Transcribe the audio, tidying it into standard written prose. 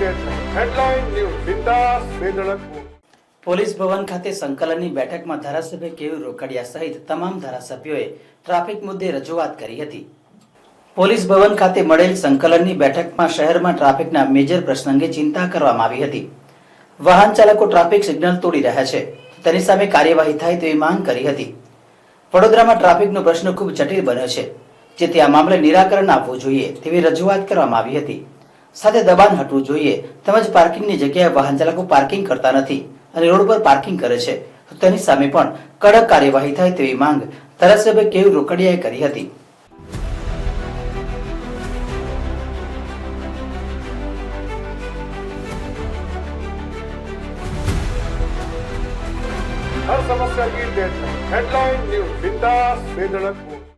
Headline news બિંદાસ બેધડક. Police ભવન ખાતે સંકલનની બેઠકમાં ધારાસભ્ય કેયુર રોકડિયા સહિત તમામ ધારાસભ્યોએ ટ્રાફિક મુદ્દે રજૂઆત કરી હતી. પોલીસ ભવન ખાતે મળેલ સંકલનની બેઠકમાં શહેરમાં ટ્રાફિકના મેજર પ્રશ્ન અંગે ચિંતા કરવામાં આવી હતી. વાહન ચાલકો ટ્રાફિક સિગ્નલ તોડી રહ્યા છે, તેની સામે કાર્યવાહી થાય તેવી માંગ કરી હતી. વડોદરામાં ટ્રાફિકનો પ્રશ્ન ખૂબ જટિલ બન્યો છે, જેથી આ મામલે નિરાકરણ આપવું જોઈએ તેવી રજૂઆત કરવામાં આવી હતી. સાથે દબાણ હટવું જોઈએ તેમજ પાર્કિંગની જગ્યાએ વાહન ચાલકો પાર્કિંગ કરતા નથી અને રોડ પર પાર્કિંગ કરે છે, તો તેની સામે પણ કડક કાર્યવાહી થાય તેવી માંગ ધારાસભ્ય કેયુર રોકડિયાએ કરી હતી. हर समस्या की डेडलाइन. हेडलाइन न्यूज बिंदास बेधड़क.